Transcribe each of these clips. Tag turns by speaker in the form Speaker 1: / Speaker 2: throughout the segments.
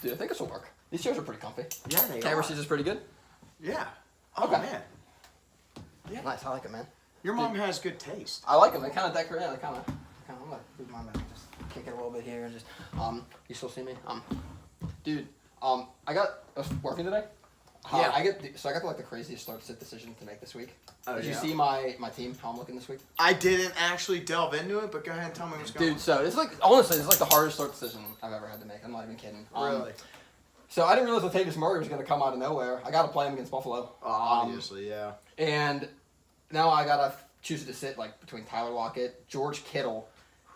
Speaker 1: Dude, I think this will work. These chairs are pretty comfy.
Speaker 2: Yeah, they
Speaker 1: Camera
Speaker 2: are.
Speaker 1: seats is pretty good.
Speaker 2: Yeah. Oh,
Speaker 1: Okay.
Speaker 2: man.
Speaker 1: Yeah, nice. I like it, man.
Speaker 2: Your mom has good taste.
Speaker 1: I like them. They kind of decorate. Yeah, they kind of. I'm gonna move mine back. Just kick it a little bit here and just. You still see me? Dude. I was working today.
Speaker 2: Yeah.
Speaker 1: I got like the craziest start-sit decision to make this week.
Speaker 2: Oh,
Speaker 1: Did you
Speaker 2: yeah.
Speaker 1: see my team? How I'm looking this week?
Speaker 2: I didn't actually delve into it, but go ahead and tell me what's going on.
Speaker 1: Dude, so it's like honestly, it's like the hardest start decision I've ever had to make. I'm not even kidding.
Speaker 2: Really?
Speaker 1: So I didn't realize Latavius Murray was going to come out of nowhere. I got to play him against Buffalo.
Speaker 2: Obviously, yeah.
Speaker 1: And now I got to choose to sit like between Tyler Lockett, George Kittle,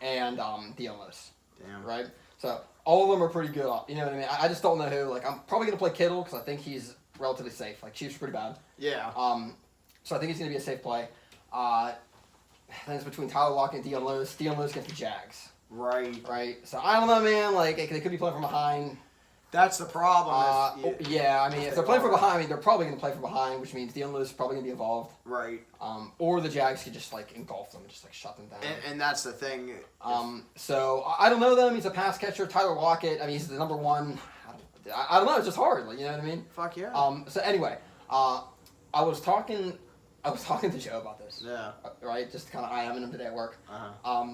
Speaker 1: and Dion Lewis.
Speaker 2: Damn.
Speaker 1: Right? So all of them are pretty good. You know what I mean? I just don't know who. Like I'm probably going to play Kittle because I think he's relatively safe. Like Chiefs are pretty bad.
Speaker 2: Yeah.
Speaker 1: So I think it's going to be a safe play. Then it's between Tyler Lockett and Dion Lewis. Dion Lewis against the Jags.
Speaker 2: Right.
Speaker 1: Right? So I don't know, man. Like they could be playing from behind.
Speaker 2: That's the problem.
Speaker 1: Yeah, I mean, if they're playing from behind, they're probably going to play from behind, which means Dion Lewis is probably going to be involved.
Speaker 2: Right.
Speaker 1: Or the Jags could just like engulf them and just like shut them down.
Speaker 2: And that's the thing.
Speaker 1: So I don't know them. He's a pass catcher. Tyler Lockett. I mean, he's the number one. I don't know. It's just hard. Like, you know what I mean?
Speaker 2: Fuck yeah.
Speaker 1: So anyway, I was talking to Joe about this.
Speaker 2: Yeah.
Speaker 1: Right. Just kind of IMing him today at work.
Speaker 2: Uh-huh.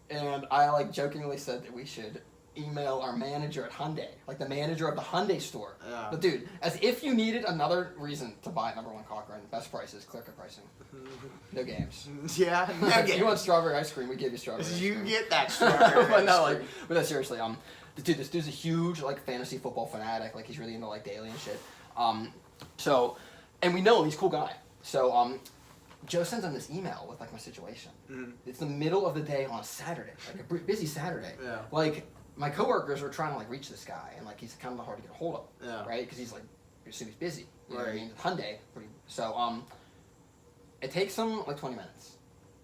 Speaker 1: And I like jokingly said that we should email our manager at Hyundai, like the manager of the Hyundai store.
Speaker 2: Yeah.
Speaker 1: But dude, as if you needed another reason to buy number one Cochrane, best prices, clear-cut pricing, no games.
Speaker 2: Yeah. No
Speaker 1: If
Speaker 2: games.
Speaker 1: you want strawberry ice cream, we give you strawberry. ice
Speaker 2: You
Speaker 1: cream.
Speaker 2: get that strawberry.
Speaker 1: But no,
Speaker 2: ice
Speaker 1: like, but no, seriously, dude, this dude's a huge like fantasy football fanatic. Like he's really into like daily and shit. So, and we know him. He's a cool guy. So, Joe sends him this email with like my situation.
Speaker 2: Mhm.
Speaker 1: It's the middle of the day on a Saturday, like a busy Saturday.
Speaker 2: Yeah.
Speaker 1: Like my coworkers are trying to like reach this guy, and like he's kind of hard to get a hold of.
Speaker 2: Yeah.
Speaker 1: Right? Because he's like, you assume he's busy. You know what I
Speaker 2: Right.
Speaker 1: mean? Hyundai. So, it takes him like 20 minutes.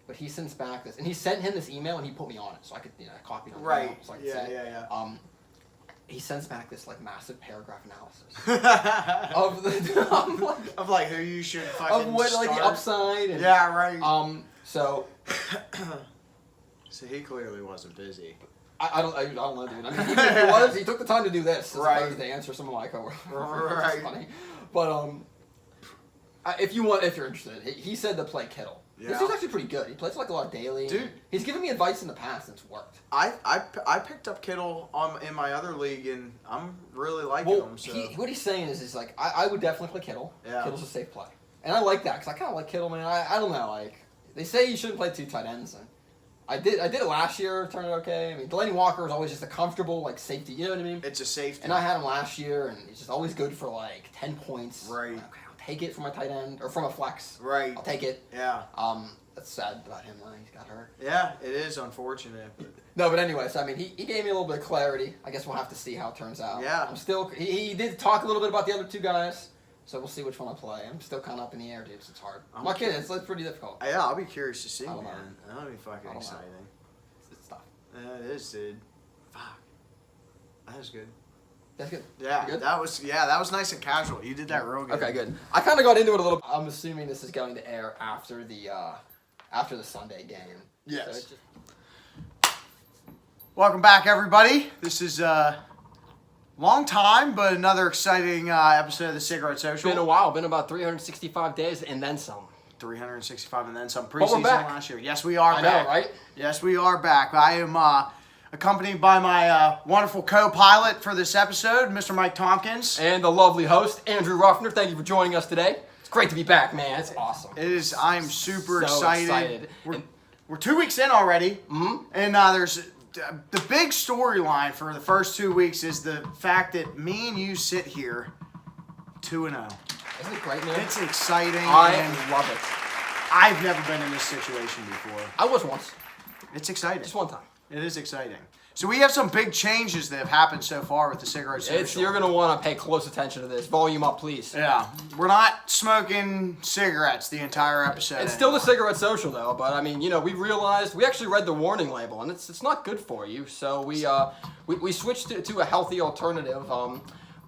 Speaker 1: But he sends back this, and he sent him this email, and he put me on it, so I could, I copied on the
Speaker 2: Right.
Speaker 1: email, so I could
Speaker 2: Yeah,
Speaker 1: see it.
Speaker 2: yeah.
Speaker 1: He sends back this like massive paragraph analysis of the
Speaker 2: Of like who you should fucking
Speaker 1: of what like the
Speaker 2: start.
Speaker 1: upside. And,
Speaker 2: Yeah, right.
Speaker 1: So
Speaker 2: So he clearly wasn't busy.
Speaker 1: I don't know, dude. I mean, even if he was, he took the time to do this as
Speaker 2: Right.
Speaker 1: opposed to answer some of my coworkers.
Speaker 2: Right.
Speaker 1: It's funny, but if you're interested, he said to play Kittle.
Speaker 2: Yeah.
Speaker 1: This dude's actually pretty good. He plays like a lot of daily.
Speaker 2: Dude.
Speaker 1: He's given me advice in the past, and it's worked.
Speaker 2: I picked up Kittle in my other league, and I'm really liking him. So.
Speaker 1: What he's saying is like I would definitely play Kittle.
Speaker 2: Yeah.
Speaker 1: Kittle's a safe play, and I like that because I kind of like Kittle, man. I don't know, like they say you shouldn't play two tight ends, and I did it last year, turned out okay. I mean, Delaney Walker was always just a comfortable like safety, you know what I mean?
Speaker 2: It's a safety.
Speaker 1: And I had him last year, and he's just always good for like 10 points.
Speaker 2: Right.
Speaker 1: Okay, I'll take it from a tight end or from a flex.
Speaker 2: Right.
Speaker 1: I'll take it.
Speaker 2: Yeah.
Speaker 1: That's sad about him, though. He's got hurt.
Speaker 2: Yeah, it is unfortunate. But...
Speaker 1: No, but anyway, so I mean, he gave me a little bit of clarity. I guess we'll have to see how it turns out.
Speaker 2: Yeah.
Speaker 1: I'm still. He did talk a little bit about the other two guys, so we'll see which one I play. I'm still kind of up in the air, dude. So it's hard. I'm not kidding. It's pretty difficult.
Speaker 2: Yeah, I'll be curious to see,
Speaker 1: I don't
Speaker 2: man.
Speaker 1: know.
Speaker 2: That'll be fucking
Speaker 1: I don't know.
Speaker 2: exciting.
Speaker 1: It's tough.
Speaker 2: Yeah, it is, dude. Fuck. That was good.
Speaker 1: That's good.
Speaker 2: Yeah,
Speaker 1: You good?
Speaker 2: that was nice and casual. You did that real good.
Speaker 1: Okay, good. I kind of got into it a little. I'm assuming this is going to air after the Sunday game.
Speaker 2: Yes.
Speaker 1: So it's just,
Speaker 2: Welcome back, everybody. This is long time, but another exciting episode of the Cigarette Social.
Speaker 1: been a while. Been about 365 days and then some.
Speaker 2: 365 and then some
Speaker 1: But we're
Speaker 2: preseason
Speaker 1: back.
Speaker 2: last year. Yes, we are
Speaker 1: I
Speaker 2: back.
Speaker 1: know, right?
Speaker 2: Yes, we are back. I am accompanied by my wonderful co-pilot for this episode, Mr. Mike Tompkins.
Speaker 1: And the lovely host, Andrew Ruffner. Thank you for joining us today. It's great to be back, man. It's awesome.
Speaker 2: It is. I'm super
Speaker 1: So excited.
Speaker 2: We're 2 weeks in already, and there's the big storyline for the first 2 weeks is the fact that me and you sit here 2-0.
Speaker 1: Isn't it great, man?
Speaker 2: It's exciting.
Speaker 1: I
Speaker 2: and
Speaker 1: love it.
Speaker 2: I've never been in this situation before.
Speaker 1: I was once.
Speaker 2: It's exciting.
Speaker 1: Just one time.
Speaker 2: It is exciting. So we have some big changes that have happened so far with the Cigarette Social.
Speaker 1: You're going to want to pay close attention to this. Volume up, please.
Speaker 2: Yeah. We're not smoking cigarettes the entire episode.
Speaker 1: It's still the Cigarette Social, though. But, I mean, we realized, we actually read the warning label, and it's not good for you. So we switched to a healthy alternative.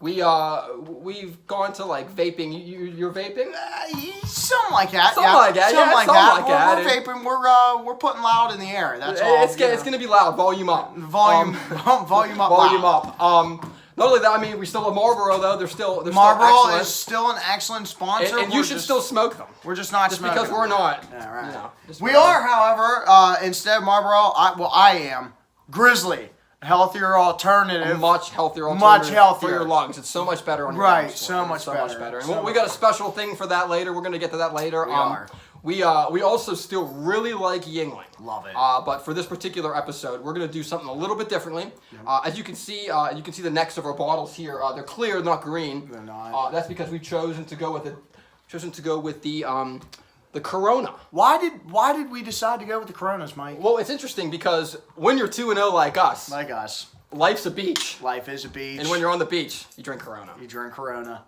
Speaker 1: We've gone to like vaping. You're vaping?
Speaker 2: Something like that.
Speaker 1: Something like that.
Speaker 2: Something
Speaker 1: Yeah,
Speaker 2: like
Speaker 1: something
Speaker 2: that.
Speaker 1: like that.
Speaker 2: We're vaping. We're putting loud in the air. That's all.
Speaker 1: It's gonna be loud. Volume up.
Speaker 2: Volume up.
Speaker 1: Volume
Speaker 2: loud.
Speaker 1: up. Not only that, I mean, we still have Marlboro though. They're still
Speaker 2: Marlboro
Speaker 1: excellent.
Speaker 2: is still an excellent sponsor.
Speaker 1: And you should still smoke them.
Speaker 2: We're just not
Speaker 1: just
Speaker 2: smoking
Speaker 1: because we're not.
Speaker 2: Yeah, right.
Speaker 1: You know,
Speaker 2: we are, however, instead of Marlboro, I am Grizzly, a healthier alternative.
Speaker 1: A much healthier alternative
Speaker 2: Much healthier
Speaker 1: for your lungs. It's so much better on your
Speaker 2: Right,
Speaker 1: lungs.
Speaker 2: so much better.
Speaker 1: And we got a special thing for that later. We're going to get to that later. We also still really like Yingling.
Speaker 2: Love it.
Speaker 1: But for this particular episode, we're going to do something a little bit differently. As you can see the necks of our bottles here. They're clear, not green.
Speaker 2: They're not.
Speaker 1: That's because we've chosen to go with the Corona.
Speaker 2: Why did we decide to go with the Coronas, Mike?
Speaker 1: Well, it's interesting because when you're 2-0 like us, life's a beach.
Speaker 2: Life is a beach.
Speaker 1: And when you're on the beach, you drink Corona.
Speaker 2: You drink Corona.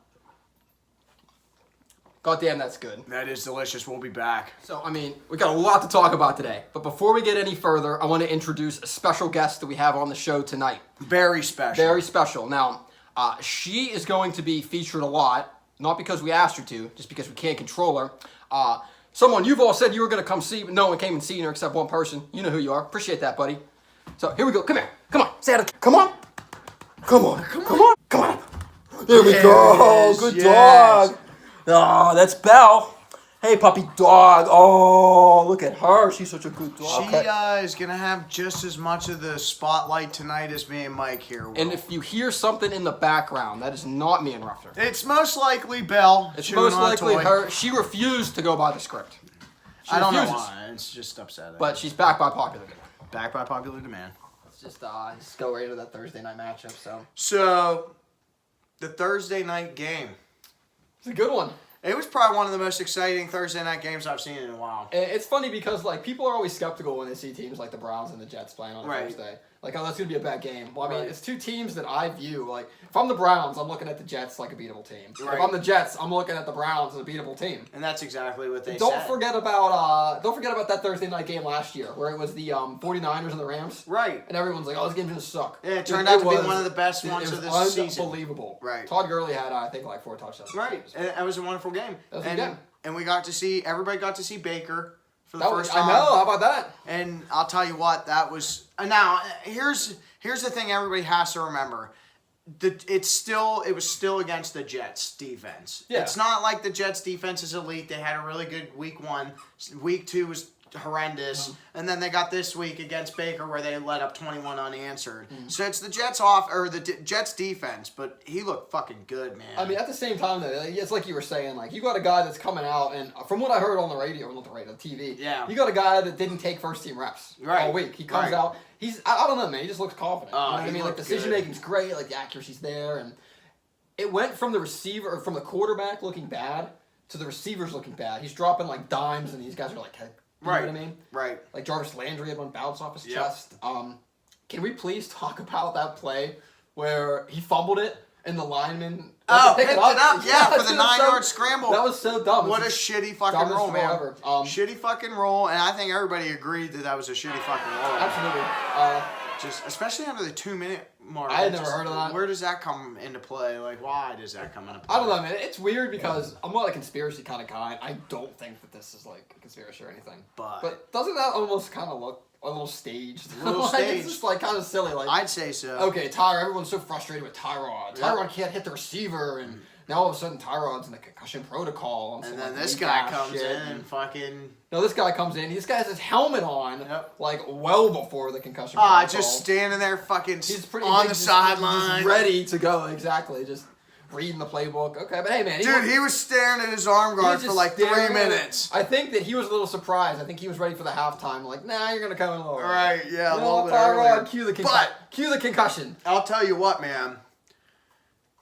Speaker 1: God damn, that's good.
Speaker 2: That is delicious. We'll be back.
Speaker 1: So, I mean, we got a lot to talk about today. But before we get any further, I want to introduce a special guest that we have on the show tonight.
Speaker 2: Very special.
Speaker 1: Very special. Now, she is going to be featured a lot, not because we asked her to, just because we can't control her. Someone you've all said you were going to come see, but no one came and seen her except one person. You know who you are. Appreciate that, buddy. So, here we go. Come here. Come on. Say it. Come on. Come on. Come on. Come on. There we go. Good dog. Oh, that's Belle. Hey, puppy dog. Oh, look at her. She's such a good dog.
Speaker 2: She is going to have just as much of the spotlight tonight as me and Mike here will.
Speaker 1: And if you hear something in the background, that is not me interrupting her.
Speaker 2: It's most likely Belle.
Speaker 1: It's most likely her. She refused to go by the script.
Speaker 2: I don't know why. It's just upsetting.
Speaker 1: But she's back by popular demand.
Speaker 2: Back by popular demand.
Speaker 1: Let's just go right into that Thursday night matchup.
Speaker 2: So, the Thursday night game.
Speaker 1: It's a good one.
Speaker 2: It was probably one of the most exciting Thursday night games I've seen in a while.
Speaker 1: It's funny because people are always skeptical when they see teams like the Browns and the Jets playing on a Thursday. Like, oh, that's going to be a bad game. Well, I mean, it's two teams that I view, like, if I'm the Browns, I'm looking at the Jets like a beatable team. Right. If I'm the Jets, I'm looking at the Browns as a beatable team.
Speaker 2: And that's exactly what they said.
Speaker 1: Don't forget about that Thursday night game last year where it was the 49ers and the Rams.
Speaker 2: Right.
Speaker 1: And everyone's like, oh, this game's going to suck.
Speaker 2: Yeah, it turned out to be one of the best ones of this season.
Speaker 1: Unbelievable.
Speaker 2: Right.
Speaker 1: Todd Gurley had, I think, like 4 touchdowns.
Speaker 2: Right. And that was a wonderful game.
Speaker 1: That was a good game.
Speaker 2: And everybody got to see Baker for the first time.
Speaker 1: I know, how about that?
Speaker 2: And I'll tell you what, that was... Now, here's the thing everybody has to remember. It was still against the Jets defense. Yeah. It's not like the Jets defense is elite. They had a really good week 1. Week 2 was horrendous. And then they got this week against Baker where they let up 21 unanswered. So it's the Jets defense, but he looked fucking good, man.
Speaker 1: I mean, at the same time, though, it's like you were saying, like, you got a guy that's coming out, and from what I heard on the radio, not the radio, TV, you got a guy that didn't take first-team reps all week. He comes out, I don't know, man, he just looks confident. You know what I mean? Like, decision-making's great, like, the accuracy's there, and it went from from the quarterback looking bad to the receivers looking bad. He's dropping, like, dimes, and these guys are like, hey, you know what I mean?
Speaker 2: Right.
Speaker 1: Like Jarvis Landry had one bounce off his chest. Can we please talk about that play where he fumbled it and the lineman
Speaker 2: picked it up? Yeah, for the 9-yard scramble.
Speaker 1: That was so dumb.
Speaker 2: What a shitty fucking roll, man. Shitty fucking roll, and I think everybody agreed that was a shitty fucking roll.
Speaker 1: Absolutely.
Speaker 2: Just especially under the 2-minute mark.
Speaker 1: I had never heard of that.
Speaker 2: Where does that come into play? Like, why does that come into play?
Speaker 1: I don't know, man. It's weird because I'm not a conspiracy kind of guy. I don't think that this is like a conspiracy or anything. But doesn't that almost kind of look a little staged? It's just like kind of silly. Like,
Speaker 2: I'd say so.
Speaker 1: Okay, everyone's so frustrated with Tyrod. Tyrod can't hit the receiver, and now all of a sudden Tyrod's in the concussion protocol.
Speaker 2: And then this guy comes in and fucking...
Speaker 1: No, this guy comes in. This guy has his helmet on, like, well before the concussion protocol.
Speaker 2: Just standing there fucking
Speaker 1: He's
Speaker 2: on the sideline.
Speaker 1: Ready to go, exactly. Just reading the playbook. Okay, but hey, man.
Speaker 2: He was staring at his arm guard for like 3 minutes.
Speaker 1: I think that he was a little surprised. I think he was ready for the halftime. Like, nah, you're going to come in a little early.
Speaker 2: Right, yeah,
Speaker 1: a little bit earlier. Cue the concussion.
Speaker 2: I'll tell you what, man.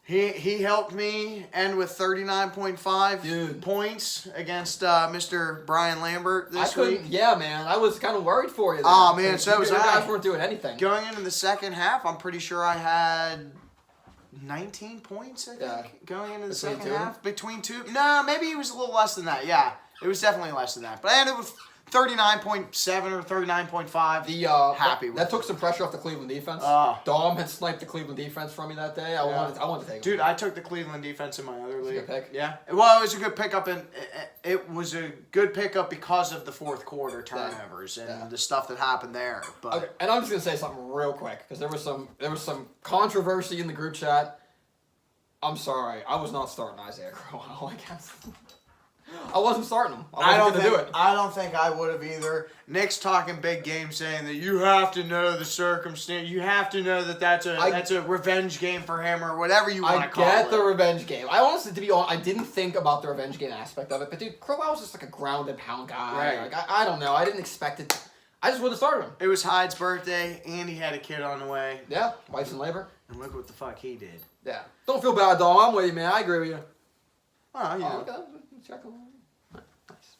Speaker 2: He helped me end with 39.5 points against Mr. Brian Lambert this week.
Speaker 1: Yeah, man. I was kind of worried for you there.
Speaker 2: Oh, man. So was I.
Speaker 1: You guys weren't doing anything.
Speaker 2: Going into the second half, I'm pretty sure I had 19 points, I think, going into the second half. Between two. No, maybe it was a little less than that. Yeah, it was definitely less than that. But I ended with 39.7 or 39.5. Happy with
Speaker 1: that
Speaker 2: it.
Speaker 1: took some pressure off the Cleveland defense. Dom had sniped the Cleveland defense from me that day. I wanted to take
Speaker 2: Dude,
Speaker 1: him.
Speaker 2: I took the Cleveland defense in my other league.
Speaker 1: Good pick.
Speaker 2: Yeah. Well, it was a good pickup, and it was a good pickup because of the fourth quarter turnovers and the stuff that happened there. But
Speaker 1: okay, and I'm just gonna say something real quick because there was some controversy in the group chat. I'm sorry, I was not starting Isaiah Crowell against. I wasn't starting him. I wasn't gonna do it.
Speaker 2: I don't think I would have either. Nick's talking big game, saying that you have to know the circumstance. You have to know that that's a revenge game for him or whatever you want to call it.
Speaker 1: I get the revenge game. I honestly, to be honest, I didn't think about the revenge game aspect of it. But dude, Crowell was just like a ground and pound guy.
Speaker 2: Right.
Speaker 1: Like I don't know. I didn't expect it. I just would have started him.
Speaker 2: It was Hyde's birthday, and he had a kid on the way.
Speaker 1: Yeah, wife's in labor.
Speaker 2: And look what the fuck he did.
Speaker 1: Yeah. Don't feel bad, dog. I'm with you, man. I agree with you.
Speaker 2: Oh, yeah.
Speaker 1: Okay. Check him. Nice.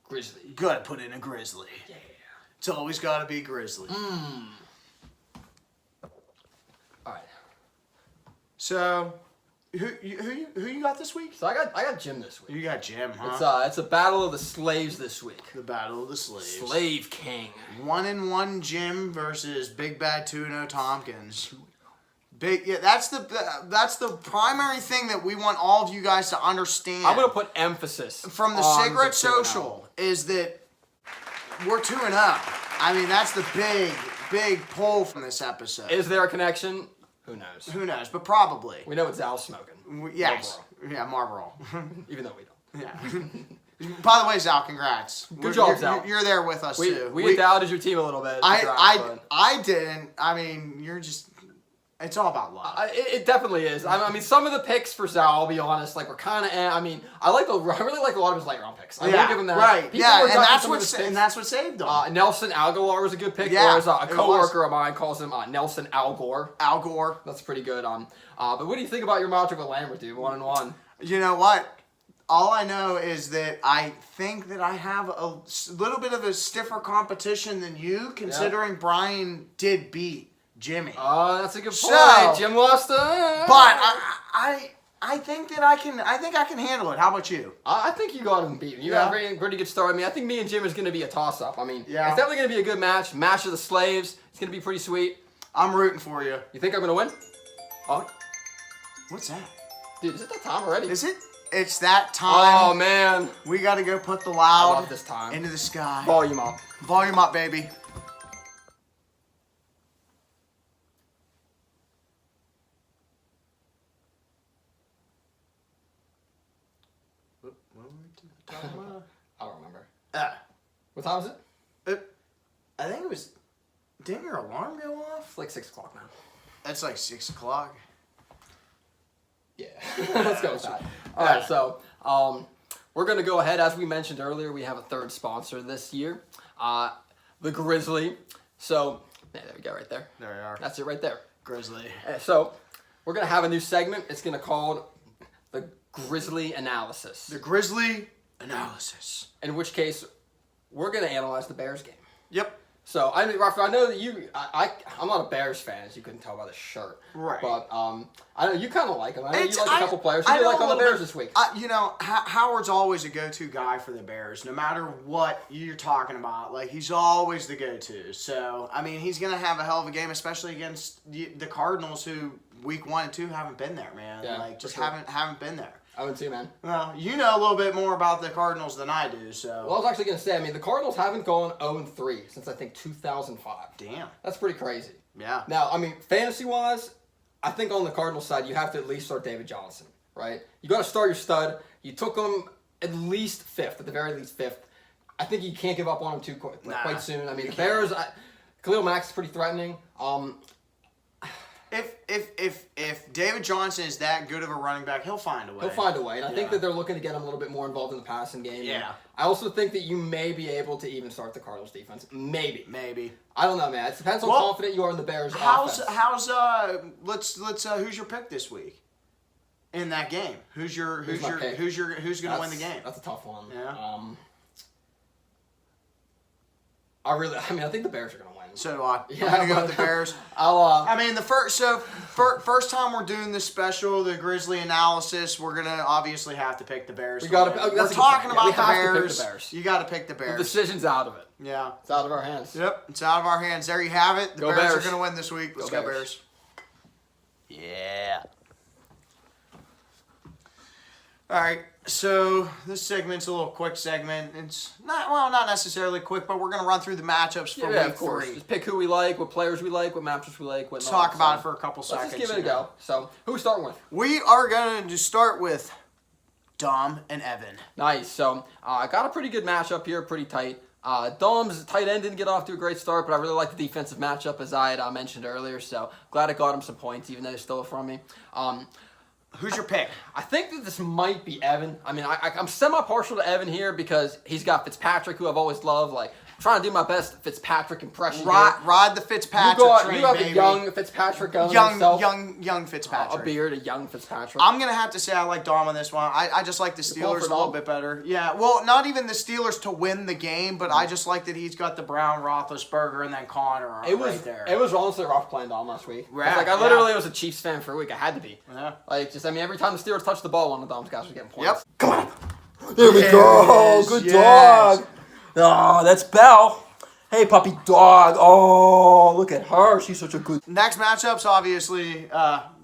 Speaker 1: Grizzly.
Speaker 2: Gotta put in a grizzly.
Speaker 1: Yeah.
Speaker 2: It's always gotta be grizzly.
Speaker 1: Alright.
Speaker 2: So, who you got this week?
Speaker 1: So I got Jim this week.
Speaker 2: You got Jim, huh?
Speaker 1: It's a battle of the slaves this week.
Speaker 2: The Battle of the Slaves.
Speaker 1: Slave King.
Speaker 2: 1-1 Jim versus Big Bad 2-0 Tompkins. That's the primary thing that we want all of you guys to understand.
Speaker 1: I'm gonna put emphasis
Speaker 2: from the
Speaker 1: on
Speaker 2: Cigarette
Speaker 1: the
Speaker 2: Social is that we're 2-0. I mean, that's the big pull from this episode.
Speaker 1: Is there a connection? Who knows?
Speaker 2: Who knows? But probably.
Speaker 1: We know it's Zal's smoking.
Speaker 2: Yes.
Speaker 1: Marlboro.
Speaker 2: Yeah, Marlboro.
Speaker 1: Even though we don't.
Speaker 2: Yeah. By the way, Zal, congrats.
Speaker 1: Good job, Zal.
Speaker 2: You're there with us too.
Speaker 1: We doubted your team a little bit.
Speaker 2: I didn't. I mean, you're just. It's all about luck.
Speaker 1: It definitely is. I mean, some of the picks for Zal, I'll be honest, like were kind of. I mean, I really like a lot of his late round picks. I will give him that.
Speaker 2: Right.
Speaker 1: People
Speaker 2: yeah,
Speaker 1: were
Speaker 2: and that's what saved him.
Speaker 1: Nelson Algor was a good pick.
Speaker 2: Yeah,
Speaker 1: or as a coworker of mine calls him Nelson Al Gore.
Speaker 2: Al Gore.
Speaker 1: That's pretty good. But what do you think about your matchup with Lambert, dude? 1-1.
Speaker 2: You know what? All I know is that I think that I have a little bit of a stiffer competition than you, considering Brian did beat Jimmy.
Speaker 1: Oh, that's a good point.
Speaker 2: So,
Speaker 1: Jim lost.
Speaker 2: But I think that I can handle it. How about you?
Speaker 1: I think you got him beaten. You got a pretty good start. I mean, I think me and Jim is going to be a toss-up. I mean, it's definitely going to be a good match. Match of the slaves. It's going to be pretty sweet.
Speaker 2: I'm rooting for you.
Speaker 1: You think I'm going to win? Oh.
Speaker 2: What's that?
Speaker 1: Dude, is it that time already?
Speaker 2: Is it? It's that time.
Speaker 1: Oh, man.
Speaker 2: We got to go put the loud
Speaker 1: I love this time.
Speaker 2: into the sky.
Speaker 1: Volume up.
Speaker 2: Volume up, baby.
Speaker 1: I don't remember. What time is it?
Speaker 2: I think it was. Didn't your alarm go off?
Speaker 1: It's like 6 o'clock now.
Speaker 2: It's like 6 o'clock.
Speaker 1: Yeah. Let's go with that. All right, so we're going to go ahead. As we mentioned earlier, we have a third sponsor this year, the Grizzly. So, there we go right there.
Speaker 2: There we are.
Speaker 1: That's it right there.
Speaker 2: Grizzly.
Speaker 1: So, we're going to have a new segment. It's going to call the Grizzly Analysis.
Speaker 2: The Grizzly Analysis.
Speaker 1: In which case, we're going to analyze the Bears game.
Speaker 2: Yep.
Speaker 1: So, I mean, Rafa, I know that I'm not a Bears fan, as you couldn't tell by the shirt.
Speaker 2: Right.
Speaker 1: But I know you kind of like them. I know you like a couple players. Who do you like on the Bears this week?
Speaker 2: You know, Howard's always a go-to guy for the Bears, no matter what you're talking about. Like, he's always the go-to. So, I mean, he's going to have a hell of a game, especially against the Cardinals, who week 1 and 2 haven't been there, man.
Speaker 1: Yeah,
Speaker 2: like, just haven't been there.
Speaker 1: I would too, man.
Speaker 2: Well, you know a little bit more about the Cardinals than I do, so.
Speaker 1: Well, I was actually going to say, I mean, the Cardinals haven't gone 0-3 since, I think, 2005.
Speaker 2: Damn.
Speaker 1: That's pretty crazy.
Speaker 2: Yeah.
Speaker 1: Now, I mean, fantasy-wise, I think on the Cardinals side, you have to at least start David Johnson, right? You got to start your stud. You took him at least 5th, at the very least 5th. I think you can't give up on him quite soon. I mean, the Bears, Khalil Mack is pretty threatening.
Speaker 2: If David Johnson is that good of a running back, he'll find a way.
Speaker 1: He'll find a way, and I think that they're looking to get him a little bit more involved in the passing game.
Speaker 2: Yeah.
Speaker 1: And I also think that you may be able to even start the Cardinals defense. Maybe. I don't know, man. It depends how confident you are in the Bears offense.
Speaker 2: Who's your pick this week in that game? Who's going to win the game?
Speaker 1: That's a tough one.
Speaker 2: Yeah.
Speaker 1: I think the Bears are going to win.
Speaker 2: So do I.
Speaker 1: Yeah,
Speaker 2: I'm going to go with the Bears.
Speaker 1: I
Speaker 2: mean, first time we're doing this special, the Grizzly analysis, we're going to obviously have to pick the Bears. We're talking about the Bears. You got to pick the Bears.
Speaker 1: The decision's out of it.
Speaker 2: Yeah.
Speaker 1: It's out of our hands.
Speaker 2: Yep, it's out of our hands. There you have it. The Bears are going to win this week. Let's go Bears.
Speaker 1: Yeah.
Speaker 2: All right, so this segment's a little quick segment. It's not necessarily quick, but we're going to run through the matchups for week 3.
Speaker 1: Just pick who we like, what players we like, what matchups we like, what.
Speaker 2: Talk about it for a couple seconds.
Speaker 1: Let's just give it a go. So, who are we starting with?
Speaker 2: We are going to start with Dom and Evan.
Speaker 1: Nice. So, I got a pretty good matchup here, pretty tight. Dom's tight end didn't get off to a great start, but I really like the defensive matchup, as I had mentioned earlier. So, glad I got him some points, even though he stole it from me.
Speaker 2: Who's your pick?
Speaker 1: I think that this might be Evan. I mean, I'm semi-partial to Evan here because he's got Fitzpatrick, who I've always loved. Like, trying to do my best Fitzpatrick impression.
Speaker 2: Ride the Fitzpatrick train,
Speaker 1: you have
Speaker 2: baby.
Speaker 1: a young Fitzpatrick going himself.
Speaker 2: Young Fitzpatrick.
Speaker 1: A beard, a young Fitzpatrick.
Speaker 2: I'm going to have to say I like Dom on this one. I just like the Steelers a little bit better. Yeah, well, not even the Steelers to win the game, but I just like that he's got the Brown, Roethlisberger, and then Connor right there.
Speaker 1: It was honestly rough playing Dom last week.
Speaker 2: Right,
Speaker 1: like, I literally was a Chiefs fan for a week. I had to be.
Speaker 2: Yeah.
Speaker 1: Like, every time the Steelers touched the ball, one of Dom's guys was getting points.
Speaker 2: Yep.
Speaker 1: Come on. There we go. Good dog. Oh, that's Belle. Hey, puppy dog. Oh, look at her. She's such a good...
Speaker 2: Next matchup's obviously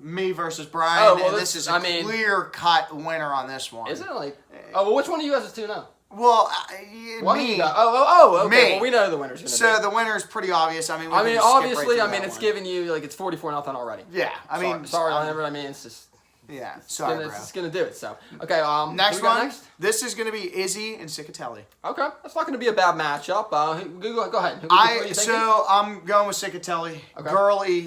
Speaker 2: me versus Brian.
Speaker 1: Oh, well,
Speaker 2: this is a clear-cut winner on this one.
Speaker 1: Is it? Well, which one of you guys is 2-0?
Speaker 2: Well,
Speaker 1: me.
Speaker 2: Okay.
Speaker 1: Me. Well, we know the winner's going to be.
Speaker 2: So the winner's pretty obvious. I mean,
Speaker 1: obviously, it's giving you, it's 44-0 already.
Speaker 2: Yeah,
Speaker 1: Sorry, it's just...
Speaker 2: Yeah, sorry, bro.
Speaker 1: It's going to do it, so. Okay,
Speaker 2: next one. This is going to be Izzy and Ciccatelli.
Speaker 1: Okay, that's not going to be a bad matchup. Go ahead.
Speaker 2: I'm going with Ciccatelli.
Speaker 1: Okay.
Speaker 2: Gurley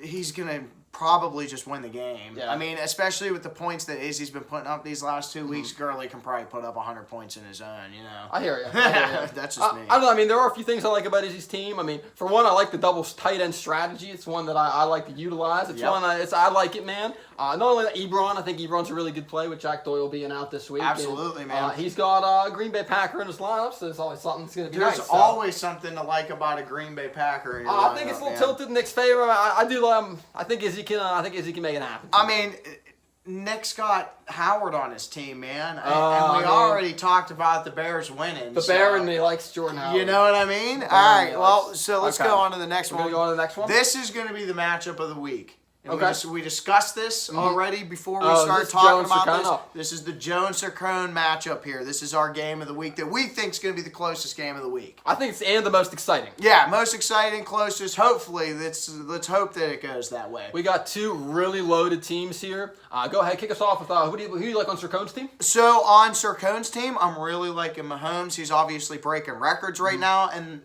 Speaker 2: he's going to probably just win the game.
Speaker 1: Yeah.
Speaker 2: I mean, especially with the points that Izzy's been putting up these last 2 weeks, Gurley can probably put up 100 points in his own, you know.
Speaker 1: I hear you.
Speaker 2: That's just me.
Speaker 1: I don't know. I mean, there are a few things I like about Izzy's team. I mean, for one, I like the double tight end strategy. It's one that I like to utilize. It's one I like it, man. Not only that, Ebron, I think Ebron's a really good play with Jack Doyle being out this week.
Speaker 2: Absolutely, man.
Speaker 1: He's got Green Bay Packer in his lineup, so there's always something that's going to be
Speaker 2: There's always something to like about a Green Bay Packer in your lineup,
Speaker 1: I think it's a little tilted in Nick's favor. I do. I think Izzy can make it happen.
Speaker 2: I mean, Nick's got Howard on his team, man. And we already talked about the Bears winning.
Speaker 1: The Bear and he likes Jordan Howard.
Speaker 2: You know what I mean? All right, well, so let's go on to the next one.
Speaker 1: We're going to go on to the next one?
Speaker 2: This is going to be the matchup of the week. And
Speaker 1: okay.
Speaker 2: We discussed this already before we started talking about this. This is the Jones-Cercone matchup here. This is our game of the week that we think is going to be the closest game of the week.
Speaker 1: I think it's and the most exciting.
Speaker 2: Yeah, most exciting, closest. Hopefully, let's hope that it goes that way.
Speaker 1: We got two really loaded teams here. Go ahead, kick us off with who do you like on Cercone's team?
Speaker 2: So on Cercone's team, I'm really liking Mahomes. He's obviously breaking records right now, and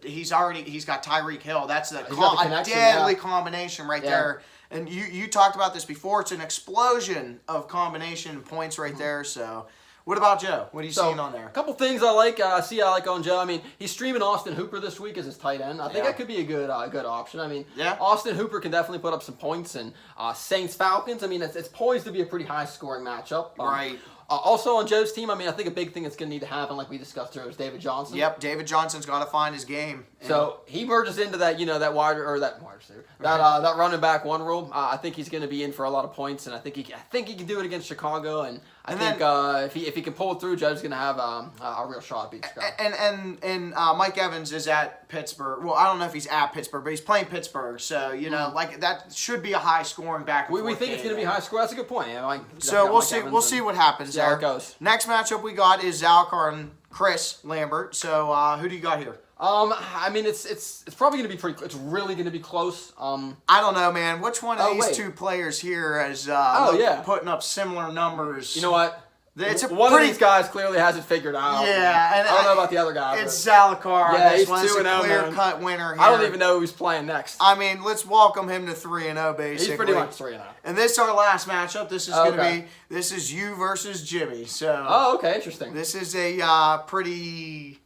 Speaker 2: he's got Tyreek Hill. That's a deadly combination right there. And you talked about this before. It's an explosion of combination points right there. So, what about Joe? What are you seeing on there?
Speaker 1: A couple things I like. I like on Joe. I mean, he's streaming Austin Hooper this week as his tight end. I think that could be a good option. I mean, Austin Hooper can definitely put up some points. And Saints Falcons. I mean, it's poised to be a pretty high scoring matchup.
Speaker 2: Right.
Speaker 1: Also on Joe's team, I mean, I think a big thing that's going to need to happen, like we discussed earlier, is David Johnson.
Speaker 2: Yep, David Johnson's got to find his game.
Speaker 1: So he merges into that, that wide receiver, that running back one rule. I think he's going to be in for a lot of points, and I think he can do it against Chicago. And I think if he can pull it through, Joe's going to have a real shot at beating Chicago.
Speaker 2: And Mike Evans is at Pittsburgh. Well, I don't know if he's at Pittsburgh, but he's playing Pittsburgh. So like that should be a high scoring back and forth.
Speaker 1: We think it's going to be high score. That's a good point.
Speaker 2: So we'll see what happens.
Speaker 1: How it goes.
Speaker 2: Next matchup we got is Zalcar and Chris Lambert. So who do you got here?
Speaker 1: I mean, it's probably going to be it's really going to be close.
Speaker 2: I don't know, man. Which one of these two players here is putting up similar numbers?
Speaker 1: You know what?
Speaker 2: One
Speaker 1: of these guys clearly has it figured out.
Speaker 2: Yeah, and
Speaker 1: I don't know about the other guy.
Speaker 2: It's Zalcar.
Speaker 1: Yeah, he's
Speaker 2: 2-0, clear-cut winner here.
Speaker 1: I don't even know who's playing next.
Speaker 2: I mean, let's welcome him to 3-0, basically.
Speaker 1: He's pretty much 3-0.
Speaker 2: And this is our last matchup. This is going to be you versus Jimmy. So.
Speaker 1: Oh, okay, interesting.
Speaker 2: This is a pretty.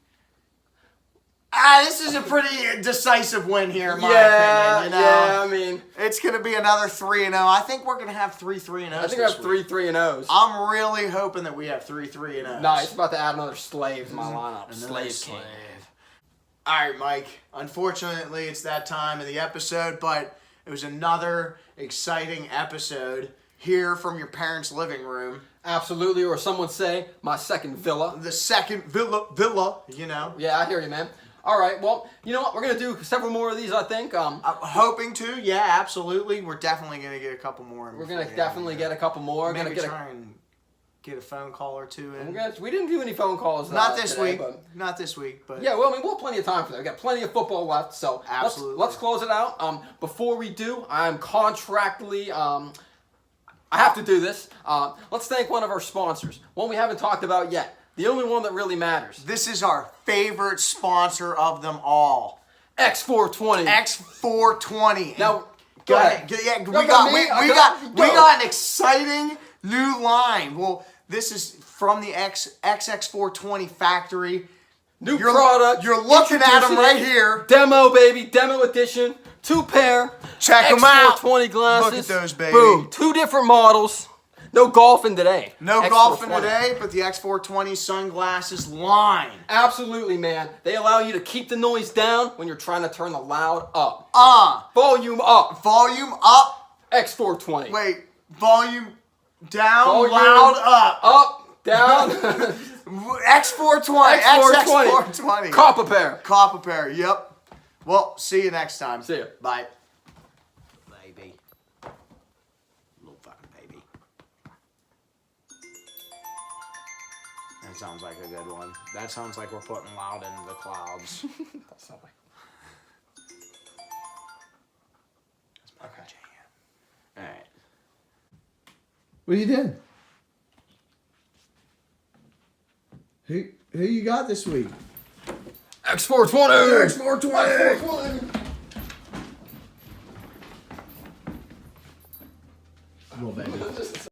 Speaker 2: This is a pretty decisive win here, in my opinion.
Speaker 1: Yeah, I mean,
Speaker 2: it's going to be another 3-0. I think we're going to have 3 3-0s.
Speaker 1: I think we have 3 3-0s.
Speaker 2: I'm really hoping that we have 3 3-0s.
Speaker 1: Nice. About to add another slave to my lineup. Slave.
Speaker 2: All right, Mike. Unfortunately, it's that time of the episode, but it was another exciting episode here from your parents' living room.
Speaker 1: Absolutely, or some would say, my second villa.
Speaker 2: The second villa, you know.
Speaker 1: Yeah, I hear you, man. All right, well, you know what? We're going to do several more of these, I think.
Speaker 2: I'm hoping to. Yeah, absolutely. We're definitely going to get a couple more.
Speaker 1: We're going to definitely get a couple more.
Speaker 2: Maybe
Speaker 1: Gonna
Speaker 2: try and get a phone call or two in.
Speaker 1: We didn't do any phone calls
Speaker 2: Not this
Speaker 1: today,
Speaker 2: week.
Speaker 1: but
Speaker 2: Not this week, but...
Speaker 1: yeah, well, I mean, we'll have plenty of time for that. We've got plenty of football left, so
Speaker 2: absolutely.
Speaker 1: Let's close it out. Before we do, I'm contractually... I have to do this. Let's thank one of our sponsors, one we haven't talked about yet. The only one that really matters.
Speaker 2: This is our favorite sponsor of them all.
Speaker 1: X420.
Speaker 2: X420.
Speaker 1: Now,
Speaker 2: go ahead. Yeah, we got an exciting new line. Well, this is from the XX420 factory.
Speaker 1: New product.
Speaker 2: You're looking at them right here.
Speaker 1: Demo, baby. Demo edition. 2 pair.
Speaker 2: Check them out.
Speaker 1: X420 glasses.
Speaker 2: Look at those, baby.
Speaker 1: Boom. 2 different models. No golfing today.
Speaker 2: No golfing today, but the X420 sunglasses line.
Speaker 1: Absolutely, man. They allow you to keep the noise down when you're trying to turn the loud up. Volume up.
Speaker 2: Volume up.
Speaker 1: X420.
Speaker 2: Wait. Volume down. Loud up.
Speaker 1: Up. Down.
Speaker 2: X420. X420.
Speaker 1: Copper pair.
Speaker 2: Copper pair. Yep. Well, see you next time.
Speaker 1: See ya.
Speaker 2: Bye. Baby. Little fucking baby. That sounds like a good one. That sounds like we're putting loud into the clouds.
Speaker 1: That's not like...
Speaker 2: That's my jam. Alright.
Speaker 3: What you did? Who you got this week?
Speaker 1: X420.
Speaker 3: X420. Come on, baby.